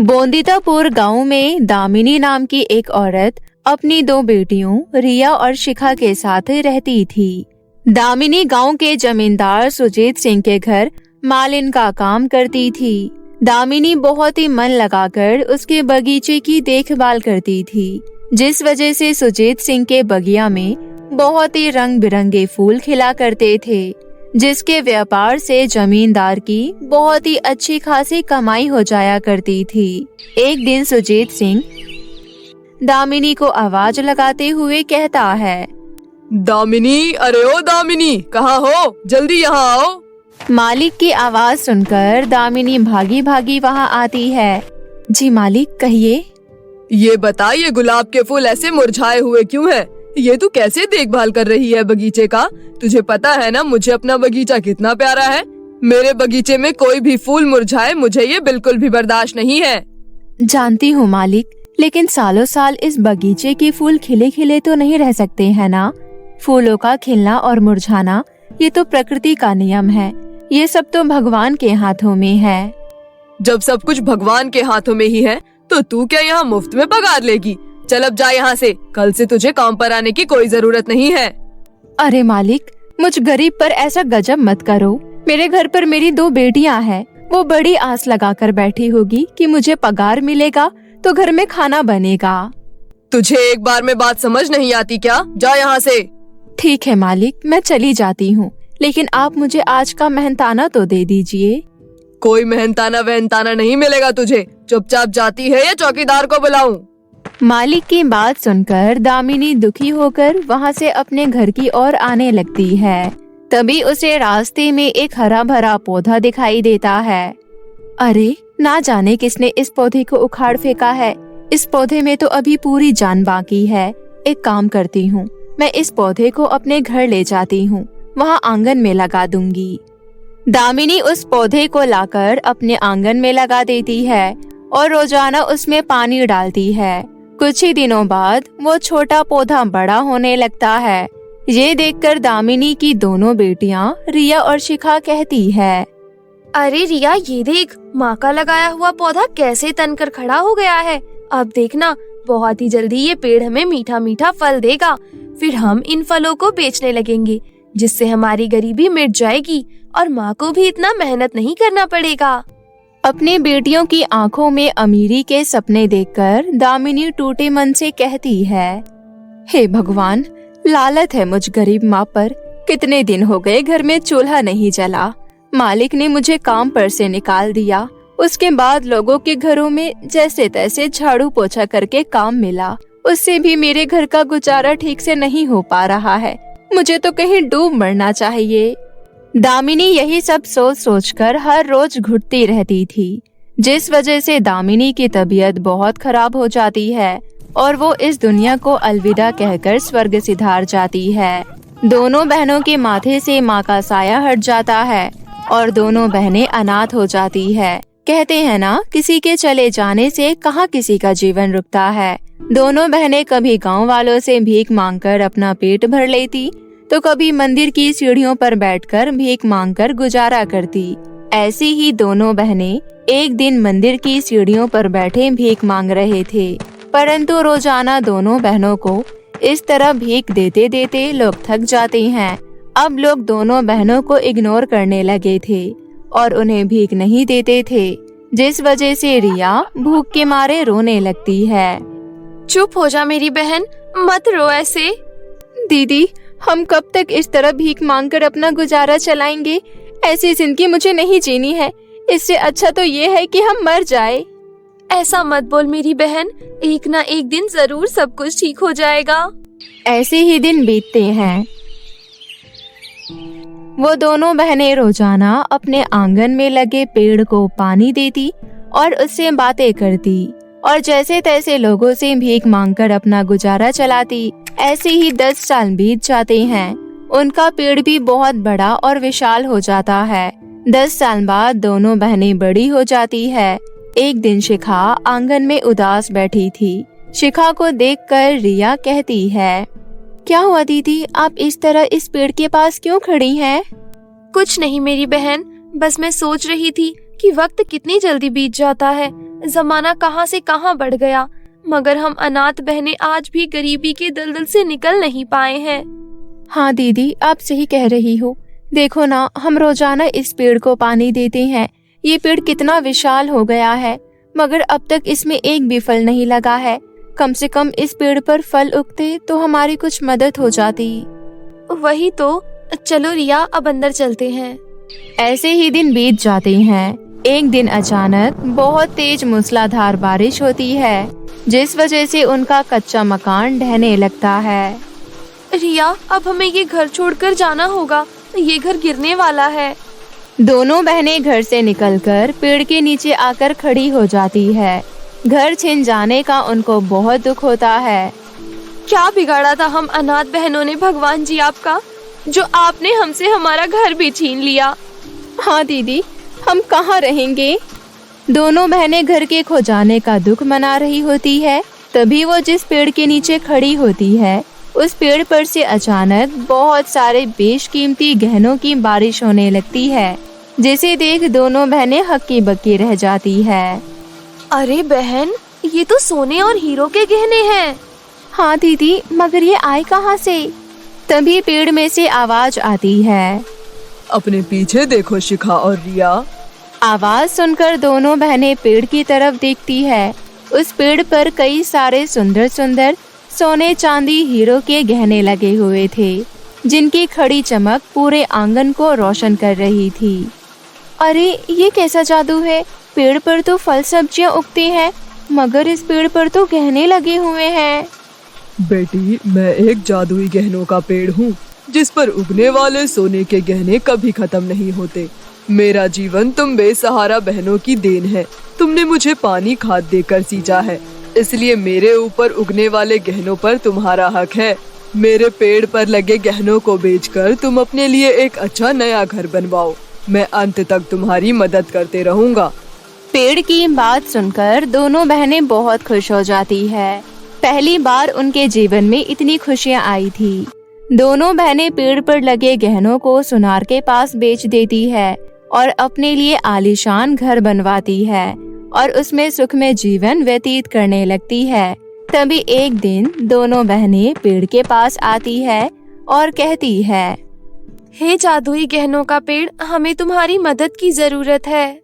बोंदितापुर गांव में दामिनी नाम की एक औरत अपनी दो बेटियों रिया और शिखा के साथ रहती थी। दामिनी गांव के जमींदार सुजीत सिंह के घर मालिन का काम करती थी। दामिनी बहुत ही मन लगाकर उसके बगीचे की देखभाल करती थी, जिस वजह से सुजीत सिंह के बगिया में बहुत ही रंग बिरंगे फूल खिला करते थे, जिसके व्यापार से जमींदार की बहुत ही अच्छी खासी कमाई हो जाया करती थी। एक दिन सुजीत सिंह दामिनी को आवाज लगाते हुए कहता है, दामिनी, अरे ओ दामिनी, कहाँ हो? जल्दी यहाँ आओ। मालिक की आवाज सुनकर दामिनी भागी भागी वहाँ आती है। जी मालिक, कहिए। ये बता, ये गुलाब के फूल ऐसे मुरझाए हुए क्यों हैं? ये तू कैसे देखभाल कर रही है बगीचे का? तुझे पता है ना मुझे अपना बगीचा कितना प्यारा है। मेरे बगीचे में कोई भी फूल मुरझाए मुझे ये बिल्कुल भी बर्दाश्त नहीं है। जानती हूँ मालिक, लेकिन सालों साल इस बगीचे के फूल खिले खिले तो नहीं रह सकते हैं ना। फूलों का खिलना और मुरझाना ये तो प्रकृति का नियम है। ये सब तो भगवान के हाथों में है। जब सब कुछ भगवान के हाथों में ही है तो तू क्या यहाँ मुफ्त में पगार लेगी? चल अब जा यहाँ से। कल से तुझे काम पर आने की कोई जरूरत नहीं है। अरे मालिक, मुझ गरीब पर ऐसा गजब मत करो। मेरे घर पर मेरी दो बेटियां हैं। वो बड़ी आस लगाकर बैठी होगी कि मुझे पगार मिलेगा तो घर में खाना बनेगा। तुझे एक बार में बात समझ नहीं आती क्या? जा यहाँ से। ठीक है मालिक, मैं चली जाती हूँ, लेकिन आप मुझे आज का मेहनताना तो दे दीजिए। कोई मेहनताना वहनताना नहीं मिलेगा तुझे। चुपचाप जाती है या चौकीदार को बुलाऊं? मालिक की बात सुनकर दामिनी दुखी होकर वहाँ से अपने घर की ओर आने लगती है। तभी उसे रास्ते में एक हरा भरा पौधा दिखाई देता है। अरे, ना जाने किसने इस पौधे को उखाड़ फेंका है। इस पौधे में तो अभी पूरी जान बाकी है। एक काम करती हूँ, मैं इस पौधे को अपने घर ले जाती हूँ, वहाँ आंगन में लगा दूंगी। दामिनी उस पौधे को लाकर अपने आंगन में लगा देती है और रोजाना उसमें पानी डालती है। कुछ ही दिनों बाद वो छोटा पौधा बड़ा होने लगता है। ये देखकर दामिनी की दोनों बेटियां रिया और शिखा कहती है, अरे रिया, ये देख, माँ का लगाया हुआ पौधा कैसे तनकर खड़ा हो गया है। अब देखना, बहुत ही जल्दी ये पेड़ हमें मीठा मीठा फल देगा। फिर हम इन फलों को बेचने लगेंगे, जिससे हमारी गरीबी मिट जाएगी और माँ को भी इतना मेहनत नहीं करना पड़ेगा। अपनी बेटियों की आंखों में अमीरी के सपने देखकर दामिनी टूटे मन से कहती है, हे भगवान, लालत है मुझ गरीब माँ पर। कितने दिन हो गए घर में चूल्हा नहीं जला। मालिक ने मुझे काम पर से निकाल दिया। उसके बाद लोगों के घरों में जैसे तैसे झाड़ू पोछा करके काम मिला। उससे भी मेरे घर का गुजारा ठीक से नहीं हो पा रहा है। मुझे तो कहीं डूब मरना चाहिए। दामिनी यही सब सोच सोचकर हर रोज घुटती रहती थी, जिस वजह से दामिनी की तबीयत बहुत खराब हो जाती है और वो इस दुनिया को अलविदा कहकर स्वर्ग सिधार जाती है। दोनों बहनों के माथे से माँ का साया हट जाता है और दोनों बहनें अनाथ हो जाती है। कहते हैं ना, किसी के चले जाने से कहाँ किसी का जीवन रुकता है। दोनों बहनें कभी गांव वालों से भीख मांगकर अपना पेट भर लेती, तो कभी मंदिर की सीढ़ियों पर बैठकर भीख मांगकर गुजारा करती। ऐसी ही दोनों बहनें एक दिन मंदिर की सीढ़ियों पर बैठे भीख मांग रहे थे, परंतु रोजाना दोनों बहनों को इस तरह भीख देते देते लोग थक जाते हैं। अब लोग दोनों बहनों को इग्नोर करने लगे थे और उन्हें भीख नहीं देते थे, जिस वजह से रिया भूख के मारे रोने लगती है। चुप हो जा मेरी बहन, मत रो ऐसे। दीदी, हम कब तक इस तरह भीख मांगकर अपना गुजारा चलाएंगे? ऐसी जिंदगी मुझे नहीं जीनी है। इससे अच्छा तो ये है कि हम मर जाए। ऐसा मत बोल मेरी बहन, एक ना एक दिन जरूर सब कुछ ठीक हो जाएगा। ऐसे ही दिन बीतते हैं। वो दोनों बहनें रोजाना अपने आंगन में लगे पेड़ को पानी देती और उससे बातें करती और जैसे तैसे लोगों से भीख मांगकर अपना गुजारा चलाती। ऐसे ही 10 साल बीत जाते हैं। उनका पेड़ भी बहुत बड़ा और विशाल हो जाता है। 10 साल बाद दोनों बहनें बड़ी हो जाती है। एक दिन शिखा आंगन में उदास बैठी थी। शिखा को देखकर रिया कहती है, क्या हुआ दीदी, आप इस तरह इस पेड़ के पास क्यों खड़ी हैं? कुछ नहीं मेरी बहन, बस मैं सोच रही थी कि वक्त कितनी जल्दी बीत जाता है। जमाना कहां से कहां बढ़ गया, मगर हम अनाथ बहनें आज भी गरीबी के दलदल से निकल नहीं पाए हैं। हाँ दीदी, आप सही कह रही हो। देखो ना, हम रोजाना इस पेड़ को पानी देते हैं। ये पेड़ कितना विशाल हो गया है, मगर अब तक इसमें एक भी फल नहीं लगा है। कम से कम इस पेड़ पर फल उगते तो हमारी कुछ मदद हो जाती। वही तो। चलो रिया, अब अंदर चलते हैं। ऐसे ही दिन बीत जाते हैं। एक दिन अचानक बहुत तेज मूसलाधार बारिश होती है, जिस वजह से उनका कच्चा मकान ढहने लगता है। रिया, अब हमें ये घर छोड़कर जाना होगा। ये घर गिरने वाला है। दोनों बहनें घर से निकलकर पेड़ के नीचे आकर खड़ी हो जाती है। घर छिन जाने का उनको बहुत दुख होता है। क्या बिगाड़ा था हम अनाथ बहनों ने भगवान जी आपका, जो आपने हमसे हमारा घर भी छीन लिया। हाँ दीदी, हम कहाँ रहेंगे। दोनों बहनें घर के खो जाने का दुख मना रही होती है। तभी वो जिस पेड़ के नीचे खड़ी होती है, उस पेड़ पर से अचानक बहुत सारे बेशकीमती गहनों की बारिश होने लगती है, जिसे देख दोनों बहनें हक्की बक्की रह जाती है। अरे बहन, ये तो सोने और हीरो के गहने हैं। हाँ दीदी, मगर ये आए कहाँ से। तभी पेड़ में से आवाज आती है। अपने पीछे देखो शिखा और रिया। आवाज सुनकर दोनों बहनें पेड़ की तरफ देखती है। उस पेड़ पर कई सारे सुंदर सुंदर सोने चांदी हीरो के गहने लगे हुए थे, जिनकी खड़ी चमक पूरे आंगन को रोशन कर रही थी। अरे ये कैसा जादू है। पेड़ पर तो फल सब्जियां उगती हैं, मगर इस पेड़ पर तो गहने लगे हुए हैं। बेटी, मैं एक जादुई गहनों का पेड़ हूँ, जिस पर उगने वाले सोने के गहने कभी खत्म नहीं होते। मेरा जीवन तुम बेसहारा बहनों की देन है। तुमने मुझे पानी खाद देकर सींचा है, इसलिए मेरे ऊपर उगने वाले गहनों पर तुम्हारा हक है। मेरे पेड़ पर लगे गहनों को बेचकर तुम अपने लिए एक अच्छा नया घर बनवाओ। मैं अंत तक तुम्हारी मदद करते रहूंगा। पेड़ की बात सुनकर दोनों बहनें बहुत खुश हो जाती है। पहली बार उनके जीवन में इतनी खुशियाँ आई थी। दोनों बहनें पेड़ पर लगे गहनों को सुनार के पास बेच देती है और अपने लिए आलीशान घर बनवाती है और उसमें सुखमय जीवन व्यतीत करने लगती है। तभी एक दिन दोनों बहनें पेड़ के पास आती है और कहती है, हे जादुई गहनों का पेड़, हमें तुम्हारी मदद की जरूरत है।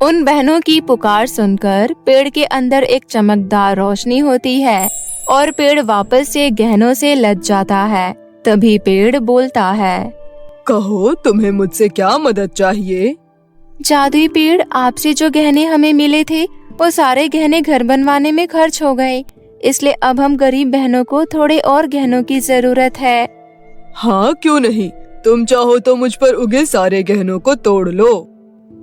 उन बहनों की पुकार सुनकर पेड़ के अंदर एक चमकदार रोशनी होती है और पेड़ वापस से गहनों से लद जाता है। तभी पेड़ बोलता है, कहो, तुम्हें मुझसे क्या मदद चाहिए। जादुई पेड़, आपसे जो गहने हमें मिले थे वो सारे गहने घर बनवाने में खर्च हो गए, इसलिए अब हम गरीब बहनों को थोड़े और गहनों की जरूरत है। हाँ, क्यों नहीं। तुम चाहो तो मुझ पर उगे सारे गहनों को तोड़ लो।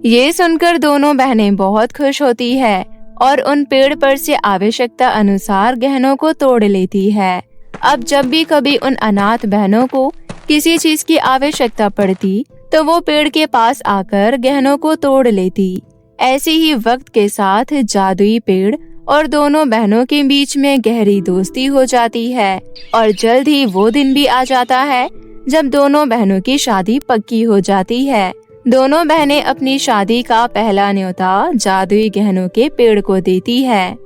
ये सुनकर दोनों बहनें बहुत खुश होती है और उन पेड़ पर से आवश्यकता अनुसार गहनों को तोड़ लेती है। अब जब भी कभी उन अनाथ बहनों को किसी चीज की आवश्यकता पड़ती तो वो पेड़ के पास आकर गहनों को तोड़ लेती। ऐसे ही वक्त के साथ जादुई पेड़ और दोनों बहनों के बीच में गहरी दोस्ती हो जाती है और जल्द ही वो दिन भी आ जाता है जब दोनों बहनों की शादी पक्की हो जाती है। दोनों बहनें अपनी शादी का पहला न्योता जादुई गहनों के पेड़ को देती है।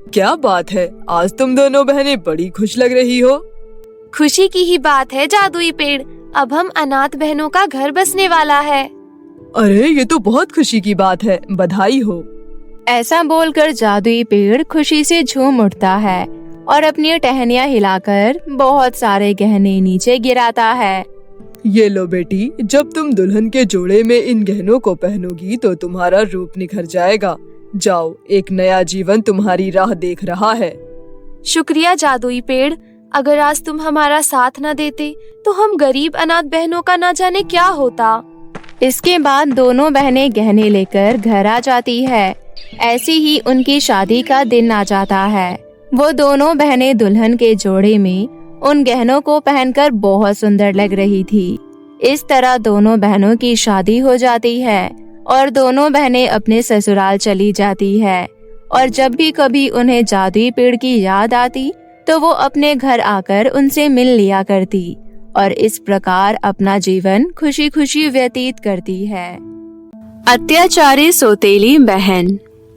क्या बात है, आज तुम दोनों बहनें बड़ी खुश लग रही हो। खुशी की ही बात है जादुई पेड़, अब हम अनाथ बहनों का घर बसने वाला है। अरे ये तो बहुत खुशी की बात है, बधाई हो। ऐसा बोलकर जादुई पेड़ खुशी से झूम उठता है और अपनी टहनियाँ हिलाकर बहुत सारे गहने नीचे गिराता है। ये लो बेटी, जब तुम दुल्हन के जोड़े में इन गहनों को पहनोगी तो तुम्हारा रूप निखर जाएगा। जाओ, एक नया जीवन तुम्हारी राह देख रहा है। शुक्रिया जादुई पेड़, अगर आज तुम हमारा साथ न देते तो हम गरीब अनाथ बहनों का न जाने क्या होता। इसके बाद दोनों बहनें गहने लेकर घर आ जाती है। ऐसी ही उनकी शादी का दिन आ जाता है। वो दोनों बहनें दुल्हन के जोड़े में उन गहनों को पहनकर बहुत सुंदर लग रही थी। इस तरह दोनों बहनों की शादी हो जाती है और दोनों बहनें अपने ससुराल चली जाती है। और जब भी कभी उन्हें जादुई पेड़ की याद आती तो वो अपने घर आकर उनसे मिल लिया करती और इस प्रकार अपना जीवन खुशी खुशी व्यतीत करती है। अत्याचारी सौतेली बहन।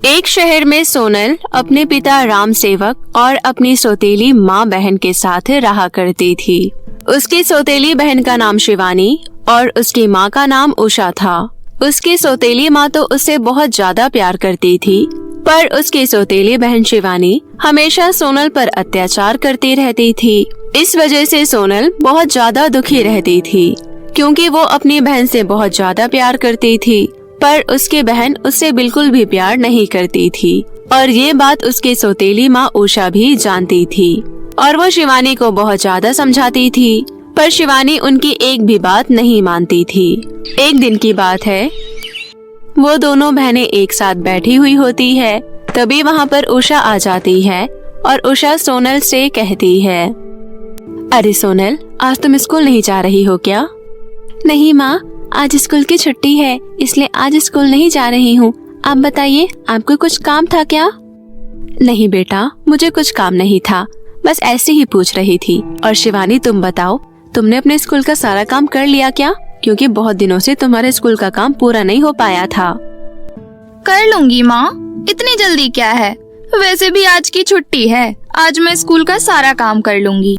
एक शहर में सोनल अपने पिता राम सेवक और अपनी सौतेली माँ बहन के साथ रहा करती थी। उसकी सौतेली बहन का नाम शिवानी और उसकी माँ का नाम उषा था। उसकी सौतेली माँ तो उससे बहुत ज्यादा प्यार करती थी, पर उसकी सौतेली बहन शिवानी हमेशा सोनल पर अत्याचार करती रहती थी। इस वजह से सोनल बहुत ज्यादा दुखी रहती थी, क्योंकि वो अपनी बहन से बहुत ज्यादा प्यार करती थी, पर उसकी बहन उससे बिल्कुल भी प्यार नहीं करती थी। और ये बात उसकी सौतेली माँ उषा भी जानती थी और वो शिवानी को बहुत ज्यादा समझाती थी, पर शिवानी उनकी एक भी बात नहीं मानती थी। एक दिन की बात है, वो दोनों बहनें एक साथ बैठी हुई होती है। तभी वहाँ पर उषा आ जाती है और उषा सोनल से कहती है, अरे सोनल, आज तुम स्कूल नहीं जा रही हो क्या? नहीं माँ, आज स्कूल की छुट्टी है, इसलिए आज स्कूल नहीं जा रही हूँ। आप बताइए, आपको कुछ काम था क्या? नहीं बेटा, मुझे कुछ काम नहीं था, बस ऐसे ही पूछ रही थी। और शिवानी, तुम बताओ, तुमने अपने स्कूल का सारा काम कर लिया क्या? क्योंकि बहुत दिनों से तुम्हारे स्कूल का काम पूरा नहीं हो पाया था। कर लूंगी माँ, इतनी जल्दी क्या है? वैसे भी आज की छुट्टी है, आज मैं स्कूल का सारा काम कर लूंगी।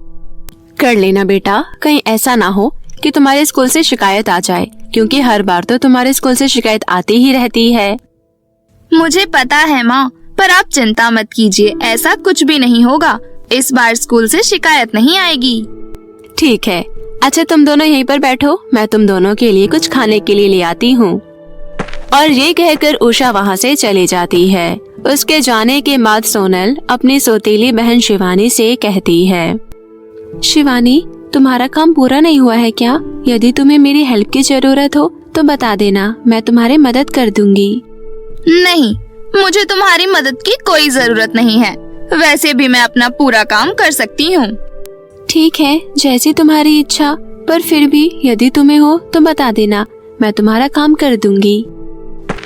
कर लेना बेटा, कहीं ऐसा ना हो कि तुम्हारे स्कूल से शिकायत आ जाए, क्योंकि हर बार तो तुम्हारे स्कूल से शिकायत आती ही रहती है। मुझे पता है माँ, पर आप चिंता मत कीजिए, ऐसा कुछ भी नहीं होगा। इस बार स्कूल से शिकायत नहीं आएगी। ठीक है, अच्छा तुम दोनों यहीं पर बैठो, मैं तुम दोनों के लिए कुछ खाने के लिए ले आती हूँ। और ये कहकर उषा वहाँ से चली जाती है। उसके जाने के बाद सोनल अपनी सौतेली बहन शिवानी से कहती है, शिवानी, तुम्हारा काम पूरा नहीं हुआ है क्या? यदि तुम्हें मेरी हेल्प की जरूरत हो तो बता देना, मैं तुम्हारी मदद कर दूंगी। नहीं, मुझे तुम्हारी मदद की कोई जरूरत नहीं है। वैसे भी मैं अपना पूरा काम कर सकती हूँ। ठीक है, जैसी तुम्हारी इच्छा, पर फिर भी यदि तुम्हें हो तो बता देना, मैं तुम्हारा काम कर दूंगी।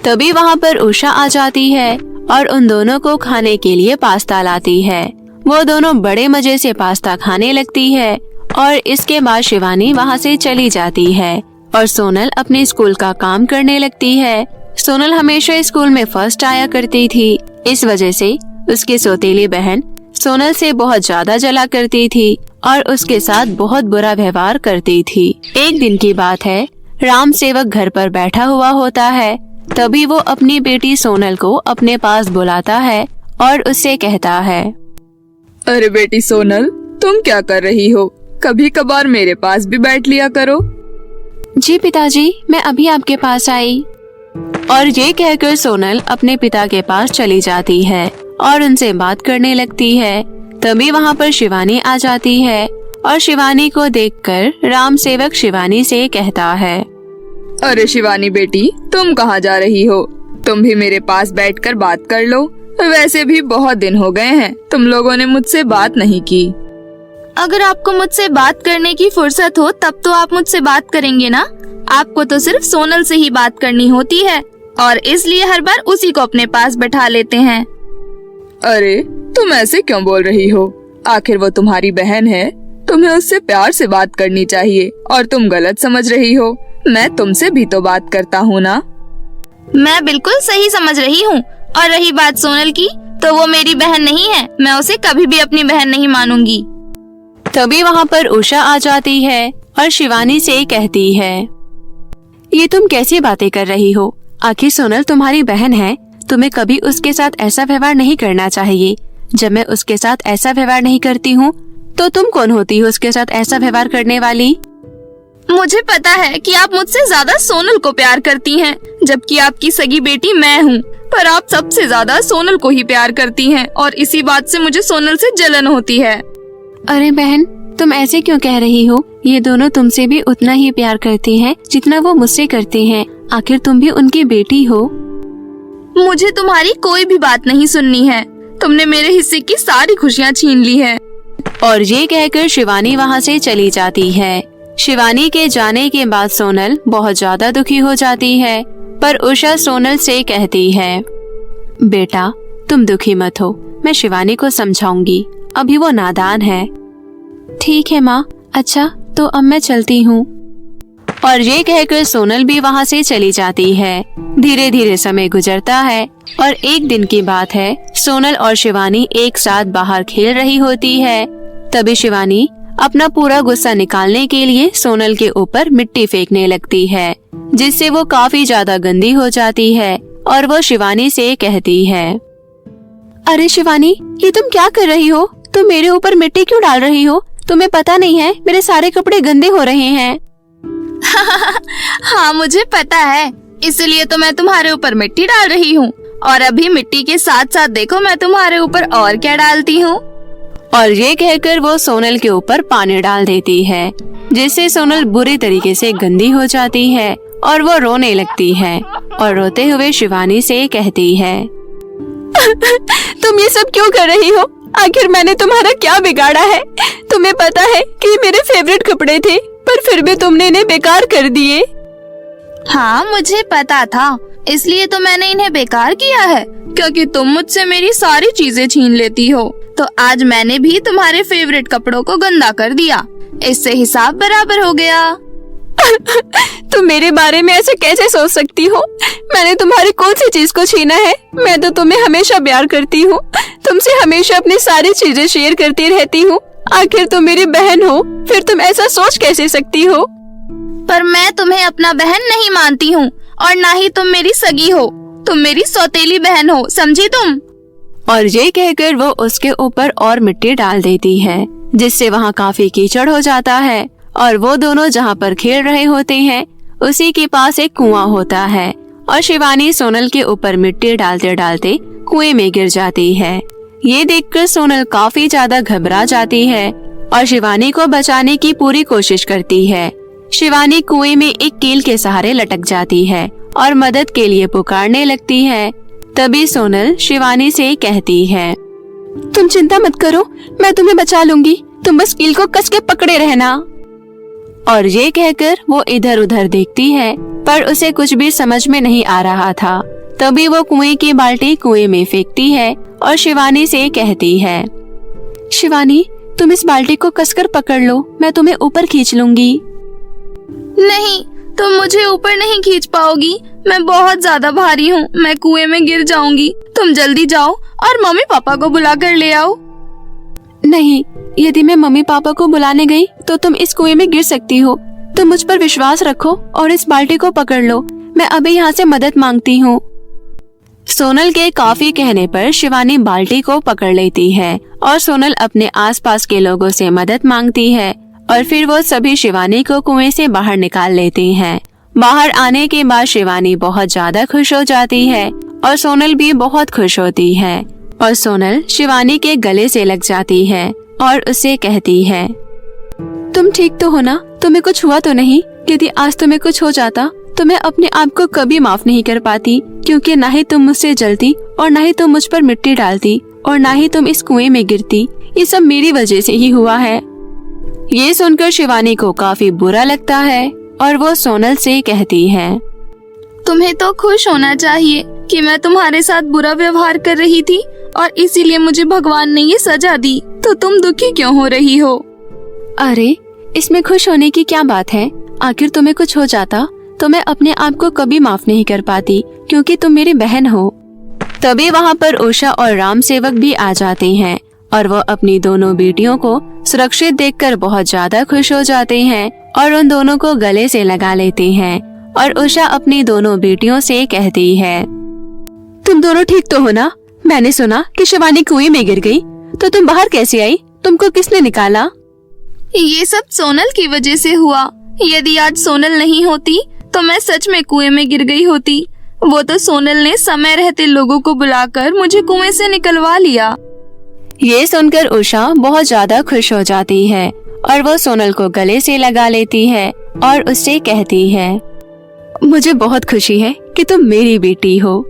तभी वहाँ पर उषा आ जाती है और उन दोनों को खाने के लिए पास्ता लाती है। वो दोनों बड़े मजे से पास्ता खाने लगती है और इसके बाद शिवानी वहाँ से चली जाती है और सोनल अपने स्कूल का काम करने लगती है। सोनल हमेशा स्कूल में फर्स्ट आया करती थी, इस वजह से उसकी सौतेली बहन सोनल से बहुत ज्यादा जला करती थी और उसके साथ बहुत बुरा व्यवहार करती थी। एक दिन की बात है, राम सेवक घर पर बैठा हुआ होता है। तभी वो अपनी बेटी सोनल को अपने पास बुलाता है और उससे कहता है, अरे बेटी सोनल, तुम क्या कर रही हो? कभी कभार मेरे पास भी बैठ लिया करो। जी पिताजी, मैं अभी आपके पास आई। और ये कहकर सोनल अपने पिता के पास चली जाती है और उनसे बात करने लगती है। तभी वहाँ पर शिवानी आ जाती है और शिवानी को देखकर राम सेवक शिवानी से कहता है, अरे शिवानी बेटी, तुम कहाँ जा रही हो? तुम भी मेरे पास बैठकर बात कर लो। वैसे भी बहुत दिन हो गए हैं, तुम लोगों ने मुझसे बात नहीं की। अगर आपको मुझसे बात करने की फुर्सत हो तब तो आप मुझसे बात करेंगे ना। आपको तो सिर्फ सोनल से ही बात करनी होती है और इसलिए हर बार उसी को अपने पास बैठा लेते हैं। अरे तुम ऐसे क्यों बोल रही हो? आखिर वो तुम्हारी बहन है, तुम्हें उससे प्यार से बात करनी चाहिए और तुम गलत समझ रही हो। मैं तुमसे भी तो बात करता हूँ ना। मैं बिल्कुल सही समझ रही हूँ। और रही बात सोनल की, तो वो मेरी बहन नहीं है, मैं उसे कभी भी अपनी बहन नहीं मानूंगी। तभी वहाँ पर उषा आ जाती है और शिवानी से कहती है, ये तुम कैसी बातें कर रही हो? आखिर सोनल तुम्हारी बहन है, तुम्हें कभी उसके साथ ऐसा व्यवहार नहीं करना चाहिए। जब मैं उसके साथ ऐसा व्यवहार नहीं करती हूँ तो तुम कौन होती हो उसके साथ ऐसा व्यवहार करने वाली? मुझे पता है कि आप मुझसे ज्यादा सोनल को प्यार करती हैं, जबकि आपकी सगी बेटी मैं हूँ। पर आप सबसे ज्यादा सोनल को ही प्यार करती हैं और इसी बात से मुझे सोनल से जलन होती है। अरे बहन, तुम ऐसे क्यों कह रही हो? ये दोनों तुमसे भी उतना ही प्यार करते हैं जितना वो मुझसे करते हैं। आखिर तुम भी उनकी बेटी हो। मुझे तुम्हारी कोई भी बात नहीं सुननी है। तुमने मेरे हिस्से की सारी खुशियाँ छीन ली है। और ये कहकर शिवानी वहाँ से चली जाती है। शिवानी के जाने के बाद सोनल बहुत ज्यादा दुखी हो जाती है, पर उषा सोनल से कहती है, बेटा तुम दुखी मत हो, मैं शिवानी को समझाऊंगी, अभी वो नादान है। ठीक है माँ, अच्छा तो अब मैं चलती हूँ। और ये कहकर सोनल भी वहाँ से चली जाती है। धीरे धीरे समय गुजरता है और एक दिन की बात है, सोनल और शिवानी एक साथ बाहर खेल रही होती है। तभी शिवानी अपना पूरा गुस्सा निकालने के लिए सोनल के ऊपर मिट्टी फेंकने लगती है, जिससे वो काफी ज्यादा गंदी हो जाती है और वो शिवानी से कहती है, अरे शिवानी, ये तुम क्या कर रही हो? तुम मेरे ऊपर मिट्टी क्यों डाल रही हो? तुम्हें पता नहीं है मेरे सारे कपड़े गंदे हो रहे हैं। हाँ, मुझे पता है, इसलिए तो मैं तुम्हारे ऊपर मिट्टी डाल रही हूँ। और अभी मिट्टी के साथ साथ देखो मैं तुम्हारे ऊपर और क्या डालती हूँ। और ये कहकर वो सोनल के ऊपर पानी डाल देती है, जिससे सोनल बुरी तरीके से गंदी हो जाती है और वो रोने लगती है और रोते हुए शिवानी से कहती है, तुम ये सब क्यों कर रही हो? आखिर मैंने तुम्हारा क्या बिगाड़ा है? तुम्हें पता है कि ये मेरे फेवरेट कपड़े थे, पर फिर भी तुमने इन्हें बेकार कर दिए। हाँ, मुझे पता था, इसलिए तो मैंने इन्हें बेकार किया है, क्योंकि तुम मुझसे मेरी सारी चीजें छीन लेती हो। तो आज मैंने भी तुम्हारे फेवरेट कपड़ों को गंदा कर दिया, इससे हिसाब बराबर हो गया। तुम मेरे बारे में ऐसे कैसे सोच सकती हो? मैंने तुम्हारी कौन सी चीज को छीना है? मैं तो तुम्हें हमेशा प्यार करती हूँ, तुमसे हमेशा अपनी सारी चीजें शेयर करती रहती हूँ। आखिर तुम मेरी बहन हो, फिर तुम ऐसा सोच कैसे सकती हो? पर मैं तुम्हें अपना बहन नहीं मानती हूँ और ना ही तुम मेरी सगी हो, तुम मेरी सौतेली बहन हो, समझी तुम? और ये कहकर वो उसके ऊपर और मिट्टी डाल देती है, जिससे वहाँ काफी कीचड़ हो जाता है और वो दोनों जहाँ पर खेल रहे होते हैं उसी के पास एक कुआं होता है और शिवानी सोनल के ऊपर मिट्टी डालते डालते कुएं में गिर जाती है। ये देखकर सोनल काफी ज्यादा घबरा जाती है और शिवानी को बचाने की पूरी कोशिश करती है। शिवानी कुएं में एक कील के सहारे लटक जाती है और मदद के लिए पुकारने लगती है। तभी सोनल शिवानी से कहती है, तुम चिंता मत करो, मैं तुम्हें बचा लूंगी, तुम बस कील को कस के पकड़े रहना। और ये कहकर वो इधर उधर देखती है, पर उसे कुछ भी समझ में नहीं आ रहा था। तभी वो कुएं की बाल्टी कुएं में फेंकती है और शिवानी से कहती है, शिवानी, तुम इस बाल्टी को कसकर पकड़ लो, मैं तुम्हें ऊपर खींच लूंगी। नहीं, तुम मुझे ऊपर नहीं खींच पाओगी, मैं बहुत ज्यादा भारी हूँ, मैं कुएं में गिर जाऊंगी। तुम जल्दी जाओ और मम्मी पापा को बुला कर ले आओ। नहीं, यदि मैं मम्मी पापा को बुलाने गई तो तुम इस कुएं में गिर सकती हो। तुम मुझ पर विश्वास रखो और इस बाल्टी को पकड़ लो, मैं अभी यहाँ से मदद मांगती हूँ। सोनल के काफी कहने पर शिवानी बाल्टी को पकड़ लेती है और सोनल अपने आसपास के लोगों से मदद मांगती है और फिर वो सभी शिवानी को कुएं से बाहर निकाल लेती हैं। बाहर आने के बाद शिवानी बहुत ज्यादा खुश हो जाती है और सोनल भी बहुत खुश होती है और सोनल शिवानी के गले से लग जाती है और उसे कहती है, तुम ठीक तो हो ना? तुम्हें कुछ हुआ तो नहीं? यदि आज तुम्हें कुछ हो जाता तो मैं अपने आप को कभी माफ नहीं कर पाती, क्योंकि ना ही तुम मुझसे जलती और ना ही तुम मुझ पर मिट्टी डालती और ना ही तुम इस कुएं में गिरती। ये सब मेरी वजह से ही हुआ है। ये सुनकर शिवानी को काफी बुरा लगता है और वो सोनल से कहती है, तुम्हें तो खुश होना चाहिए कि मैं तुम्हारे साथ बुरा व्यवहार कर रही थी और इसीलिए मुझे भगवान ने ये सजा दी, तो तुम दुखी क्यों हो रही हो? अरे, इसमें खुश होने की क्या बात है? आखिर तुम्हें कुछ हो जाता तो मैं अपने आप को कभी माफ नहीं कर पाती, क्योंकि तुम मेरी बहन हो। तभी वहाँ पर उषा और राम सेवक भी आ जाते हैं और वो अपनी दोनों बेटियों को सुरक्षित देखकर बहुत ज्यादा खुश हो जाते हैं और उन दोनों को गले से लगा लेते हैं। और उषा अपनी दोनों बेटियों से कहती है, तुम दोनों ठीक तो हो ना? मैंने सुना कि शिवानी कुएं में गिर गई, तो तुम बाहर कैसे आई? तुमको किसने निकाला? ये सब सोनल की वजह से हुआ। यदि आज सोनल नहीं होती तो मैं सच में कुएं में गिर गई होती। वो तो सोनल ने समय रहते लोगों को बुलाकर मुझे कुएं से निकलवा लिया। ये सुनकर उषा बहुत ज्यादा खुश हो जाती है और वो सोनल को गले से लगा लेती है और उससे कहती है, मुझे बहुत खुशी है कि तुम मेरी बेटी हो।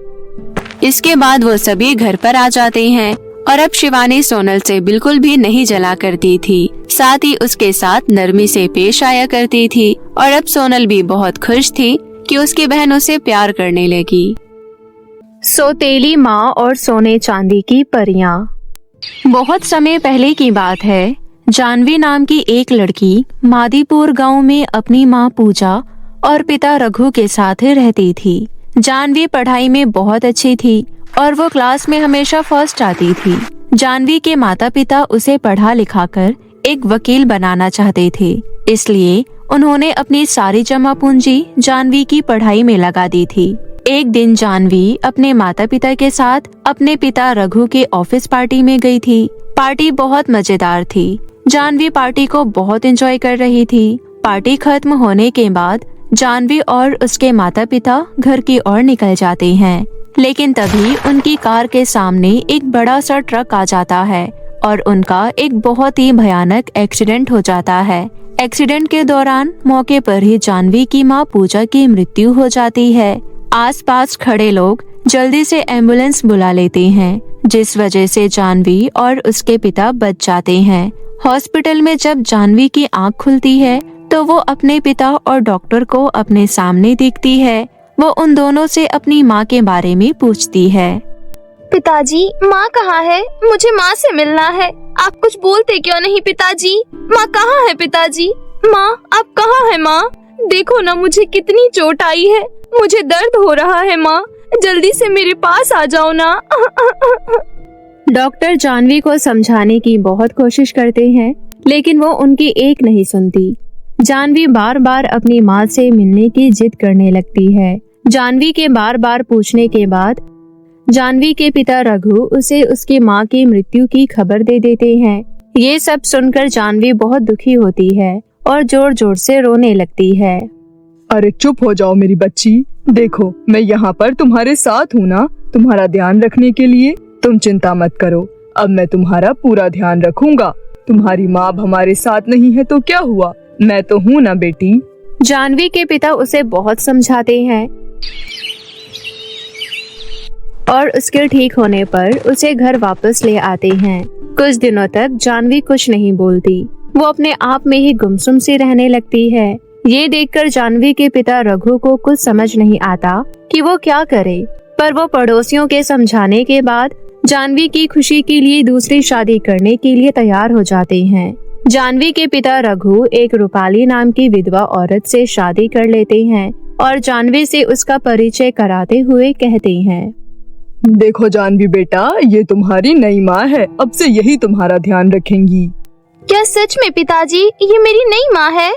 इसके बाद वो सभी घर पर आ जाते हैं और अब शिवानी सोनल से बिल्कुल भी नहीं जला करती थी, साथ ही उसके साथ नरमी से पेश आया करती थी। और अब सोनल भी बहुत खुश थी कि उसकी बहन उसे प्यार करने लगी। सौतेली माँ और सोने चांदी की परियां। बहुत समय पहले की बात है। जानवी नाम की एक लड़की मादीपुर गांव में अपनी माँ पूजा और पिता रघु के साथ रहती थी। जानवी पढ़ाई में बहुत अच्छी थी और वो क्लास में हमेशा फर्स्ट आती थी। जानवी के माता पिता उसे पढ़ा लिखाकर एक वकील बनाना चाहते थे, इसलिए उन्होंने अपनी सारी जमा पूंजी जानवी की पढ़ाई में लगा दी थी। एक दिन जानवी अपने माता पिता के साथ अपने पिता रघु के ऑफिस पार्टी में गई थी। पार्टी बहुत मजेदार थी। जानवी पार्टी को बहुत एंजॉय कर रही थी। पार्टी खत्म होने के बाद जानवी और उसके माता पिता घर की ओर निकल जाते हैं, लेकिन तभी उनकी कार के सामने एक बड़ा सा ट्रक आ जाता है और उनका एक बहुत ही भयानक एक्सीडेंट हो जाता है। एक्सीडेंट के दौरान मौके पर ही जानवी की मां पूजा की मृत्यु हो जाती है। आसपास खड़े लोग जल्दी से एम्बुलेंस बुला लेते हैं, जिस वजह से जानवी और उसके पिता बच जाते हैं। हॉस्पिटल में जब जानवी की आंख खुलती है तो वो अपने पिता और डॉक्टर को अपने सामने देखती है। वो उन दोनों से अपनी माँ के बारे में पूछती है। पिताजी, माँ कहाँ है? मुझे माँ से मिलना है। आप कुछ बोलते क्यों नहीं पिताजी? माँ कहाँ है पिताजी? माँ, आप कहाँ है माँ? देखो ना, मुझे कितनी चोट आई है। मुझे दर्द हो रहा है माँ, जल्दी से मेरे पास आ जाओ ना। डॉक्टर जानवी को समझाने की बहुत कोशिश करते हैं, लेकिन वो उनकी एक नहीं सुनती। जानवी बार बार अपनी माँ से मिलने की जिद करने लगती है। जानवी के बार बार पूछने के बाद जानवी के पिता रघु उसे उसकी माँ की मृत्यु की खबर दे देते हैं। ये सब सुनकर जानवी बहुत दुखी होती है और जोर जोर से रोने लगती है। अरे चुप हो जाओ मेरी बच्ची, देखो मैं यहाँ पर तुम्हारे साथ हूँ ना, तुम्हारा ध्यान रखने के लिए। तुम चिंता मत करो, अब मैं तुम्हारा पूरा ध्यान रखूंगा। तुम्हारी माँ अब हमारे साथ नहीं है तो क्या हुआ, मैं तो हूँ ना बेटी। जानवी के पिता उसे बहुत समझाते हैं और उसके ठीक होने पर उसे घर वापस ले आते हैं। कुछ दिनों तक जानवी कुछ नहीं बोलती, वो अपने आप में ही गुमसुम सी रहने लगती है। ये देखकर जानवी के पिता रघु को कुछ समझ नहीं आता कि वो क्या करे, पर वो पड़ोसियों के समझाने के बाद जानवी की खुशी के लिए दूसरी शादी करने के लिए तैयार हो जाते हैं। जानवी के पिता रघु एक रूपाली नाम की विधवा औरत से शादी कर लेते हैं और जानवी से उसका परिचय कराते हुए कहते हैं, देखो जानवी बेटा, ये तुम्हारी नई माँ है, अब से यही तुम्हारा ध्यान रखेंगी। क्या सच में पिताजी, ये मेरी नई माँ है?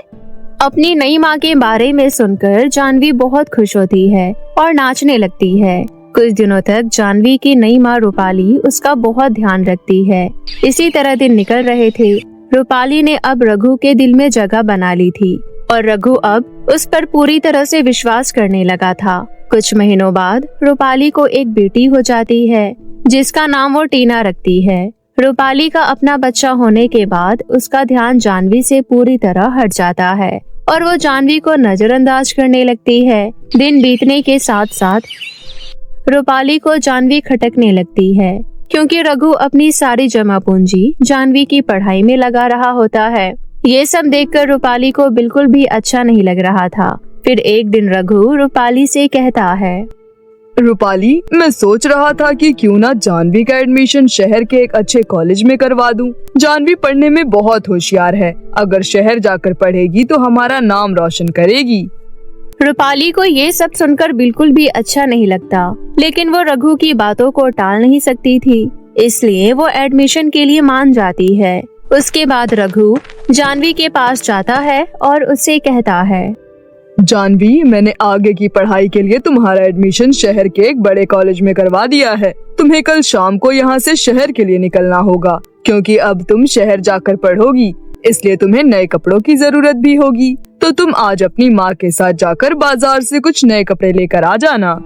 अपनी नई माँ के बारे में सुनकर जानवी बहुत खुश होती है और नाचने लगती है। कुछ दिनों तक जानवी की नई माँ रूपाली उसका बहुत ध्यान रखती है। इसी तरह दिन निकल रहे थे। रूपाली ने अब रघु के दिल में जगह बना ली थी और रघु अब उस पर पूरी तरह से विश्वास करने लगा था। कुछ महीनों बाद रूपाली को एक बेटी हो जाती है, जिसका नाम वो टीना रखती है। रूपाली का अपना बच्चा होने के बाद उसका ध्यान जानवी से पूरी तरह हट जाता है और वो जानवी को नजरअंदाज करने लगती है। दिन बीतने के साथ साथ रूपाली को जानवी खटकने लगती है, क्योंकि रघु अपनी सारी जमा पूंजी जानवी की पढ़ाई में लगा रहा होता है। ये सब देखकर रूपाली को बिल्कुल भी अच्छा नहीं लग रहा था। फिर एक दिन रघु रूपाली से कहता है, रूपाली, मैं सोच रहा था कि क्यों ना जानवी का एडमिशन शहर के एक अच्छे कॉलेज में करवा दूं। जानवी पढ़ने में बहुत होशियार है, अगर शहर जाकर पढ़ेगी तो हमारा नाम रोशन करेगी। रूपाली को ये सब सुनकर बिल्कुल भी अच्छा नहीं लगता, लेकिन वो रघु की बातों को टाल नहीं सकती थी, इसलिए वो एडमिशन के लिए मान जाती है। उसके बाद रघु जानवी के पास जाता है और उससे कहता है, जानवी, मैंने आगे की पढ़ाई के लिए तुम्हारा एडमिशन शहर के एक बड़े कॉलेज में करवा दिया है। तुम्हें कल शाम को यहाँ से शहर के लिए निकलना होगा, क्योंकि अब तुम शहर जाकर पढ़ोगी, इसलिए तुम्हें नए कपड़ों की जरूरत भी होगी। तो तुम आज अपनी माँ के साथ जाकर बाजार से कुछ नए कपड़े लेकर आ जाना।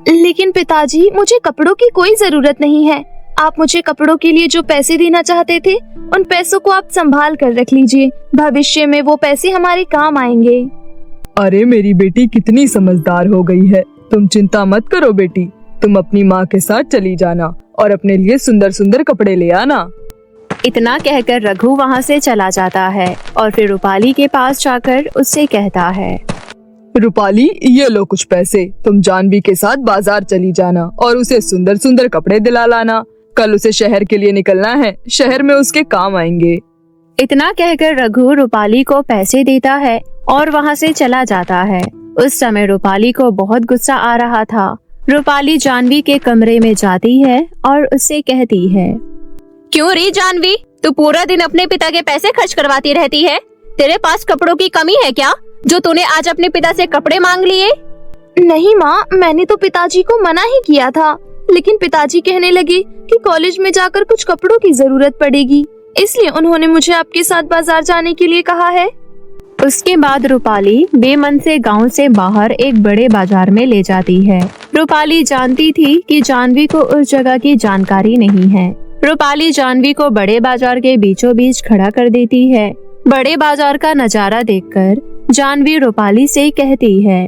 लेकिन पिताजी, मुझे कपड़ों की कोई जरूरत नहीं है। आप मुझे कपड़ों के लिए जो पैसे देना चाहते थे, उन पैसों को आप संभाल कर रख लीजिए। भविष्य में वो पैसे हमारे काम आएंगे। अरे मेरी बेटी कितनी समझदार हो गई है। तुम चिंता मत करो बेटी, तुम अपनी माँ के साथ चली जाना और अपने लिए सुंदर सुंदर कपड़े ले आना। इतना कहकर रघु वहाँ से चला जाता है और फिर रूपाली के पास जाकर उससे कहता है, रूपाली, ये लो कुछ पैसे, तुम जानवी के साथ बाजार चली जाना और उसे सुंदर सुंदर कपड़े दिला लाना। कल उसे शहर के लिए निकलना है, शहर में उसके काम आएंगे। इतना कहकर रघु रूपाली को पैसे देता है और वहाँ से चला जाता है। उस समय रूपाली को बहुत गुस्सा आ रहा था। रूपाली जानवी के कमरे में जाती है और उससे कहती है, क्यों रे जानवी, तू पूरा दिन अपने पिता के पैसे खर्च करवाती रहती है? तेरे पास कपड़ों की कमी है क्या, जो तूने आज अपने पिता से कपड़े मांग लिए? नहीं माँ, मैंने तो पिताजी को मना ही किया था, लेकिन पिताजी कहने लगे कि कॉलेज में जाकर कुछ कपड़ों की जरूरत पड़ेगी, इसलिए उन्होंने मुझे आपके साथ बाजार जाने के लिए कहा है। उसके बाद रूपाली बेमन से गांव से बाहर एक बड़े बाजार में ले जाती है। रूपाली जानती थी कि जानवी को उस जगह की जानकारी नहीं है। रूपाली जानवी को बड़े बाजार के बीचों बीच खड़ा कर देती है। बड़े बाजार का नजारा देखकर जानवी रूपाली से कहती है,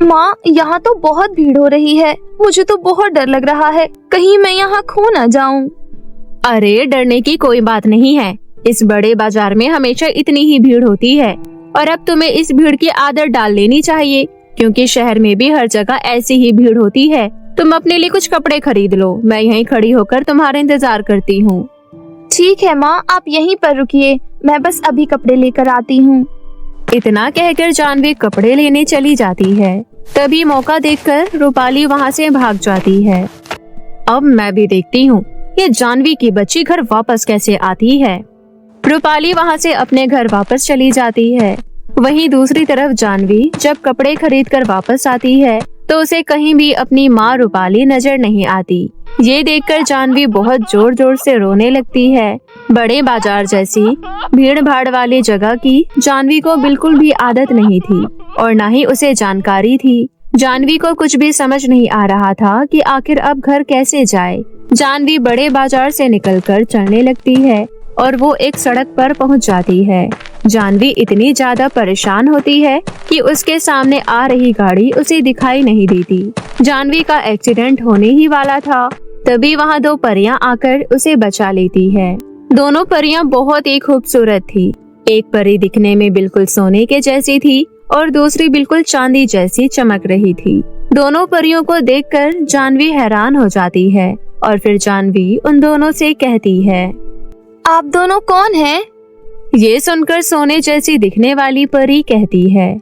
माँ, यहाँ तो बहुत भीड़ हो रही है, मुझे तो बहुत डर लग रहा है, कहीं मैं यहाँ खो न जाऊँ। अरे डरने की कोई बात नहीं है, इस बड़े बाजार में हमेशा इतनी ही भीड़ होती है और अब तुम्हें इस भीड़ की आदत डाल लेनी चाहिए, क्योंकि शहर में भी हर जगह ऐसी ही भीड़ होती है। तुम अपने लिए कुछ कपड़े खरीद लो, मैं यहीं खड़ी होकर तुम्हारा इंतजार करती हूँ। ठीक है माँ, आप यहीं पर रुकिए, मैं बस अभी कपड़े लेकर आती हूँ। इतना कहकर जानवी कपड़े लेने चली जाती है। तभी मौका देखकर रूपाली वहाँ से भाग जाती है। अब मैं भी देखती हूँ ये जानवी की बच्ची घर वापस कैसे आती है। रूपाली वहाँ से अपने घर वापस चली जाती है। वहीं दूसरी तरफ जानवी जब कपड़े खरीद कर वापस आती है तो उसे कहीं भी अपनी माँ रूपाली नजर नहीं आती। ये देखकर जानवी बहुत जोर जोर से रोने लगती है। बड़े बाजार जैसी भीड़ भाड़ वाली जगह की जानवी को बिल्कुल भी आदत नहीं थी और न ही उसे जानकारी थी। जानवी को कुछ भी समझ नहीं आ रहा था कि आखिर अब घर कैसे जाए। जानवी बड़े बाजार से निकलकर चलने लगती है और वो एक सड़क पर पहुंच जाती है। जानवी इतनी ज्यादा परेशान होती है कि उसके सामने आ रही गाड़ी उसे दिखाई नहीं देती। जानवी का एक्सीडेंट होने ही वाला था। तभी वहाँ दो परियां आकर उसे बचा लेती है। दोनों परियां बहुत ही खूबसूरत थी। एक परी दिखने में बिल्कुल सोने के जैसी थी और दूसरी बिल्कुल चांदी जैसी चमक रही थी। दोनों परियों को देखकर जानवी हैरान हो जाती है और फिर जानवी उन दोनों से कहती है, आप दोनों कौन हैं? ये सुनकर सोने जैसी दिखने वाली परी कहती है,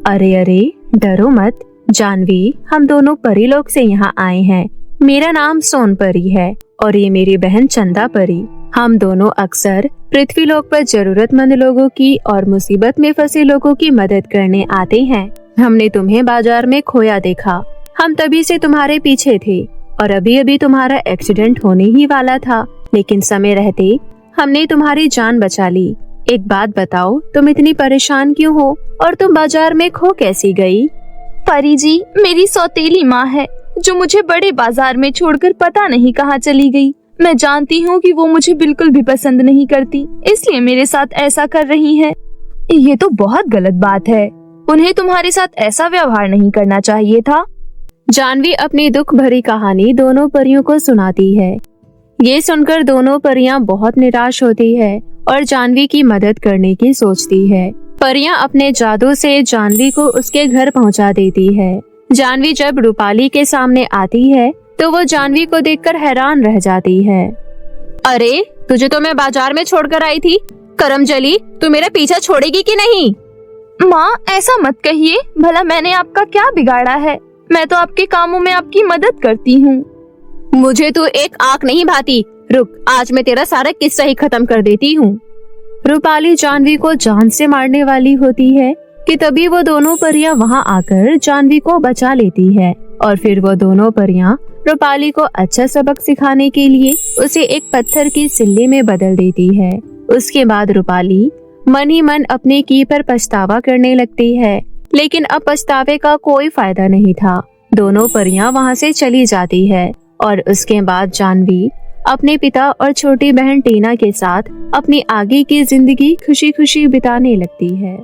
अरे अरे डरो मत जानवी, हम दोनों परी लोग से यहाँ आए हैं। मेरा नाम सोन परी है और ये मेरी बहन चंदा परी। हम दोनों अक्सर पृथ्वी लोक पर जरूरतमंद लोगों की और मुसीबत में फंसे लोगों की मदद करने आते हैं। हमने तुम्हें बाजार में खोया देखा, हम तभी से तुम्हारे पीछे थे और अभी अभी तुम्हारा एक्सीडेंट होने ही वाला था, लेकिन समय रहते हमने तुम्हारी जान बचा ली। एक बात बताओ, तुम इतनी परेशान क्यों हो और तुम बाजार में खो कैसी गई? परी जी, मेरी सौतेली माँ है जो मुझे बड़े बाजार में छोड़कर पता नहीं कहाँ चली गई। मैं जानती हूँ कि वो मुझे बिल्कुल भी पसंद नहीं करती, इसलिए मेरे साथ ऐसा कर रही है। ये तो बहुत गलत बात है, उन्हें तुम्हारे साथ ऐसा व्यवहार नहीं करना चाहिए था। जानवी अपनी दुख भरी कहानी दोनों परियों को सुनाती है। ये सुनकर दोनों परियां बहुत निराश होती है और जानवी की मदद करने की सोचती है। परियां अपने जादू से जानवी को उसके घर पहुंचा देती है। जानवी जब रूपाली के सामने आती है तो वो जानवी को देखकर हैरान रह जाती है। अरे तुझे तो मैं बाजार में छोड़कर आई थी, करमजली तू मेरा पीछा छोड़ेगी कि नहीं? माँ, ऐसा मत कहिए, भला मैंने आपका क्या बिगाड़ा है? मैं तो आपके कामों में आपकी मदद करती हूँ। मुझे तो एक आंख नहीं भाती, रुक, आज मैं तेरा सारा किस्सा ही खत्म कर देती हूँ। रूपाली जानवी को जान से मारने वाली होती है कि तभी वो दोनों परियां वहां आकर जानवी को बचा लेती है और फिर वो दोनों परियां रूपाली को अच्छा सबक सिखाने के लिए उसे एक पत्थर की सिल्ली में बदल देती है। उसके बाद रूपाली मन ही मन अपने की पर पछतावा करने लगती है, लेकिन अब पछतावे का कोई फायदा नहीं था। दोनों परियां वहां से चली जाती है और उसके बाद जानवी अपने पिता और छोटी बहन टीना के साथ अपनी आगे की जिंदगी खुशी खुशी बिताने लगती है।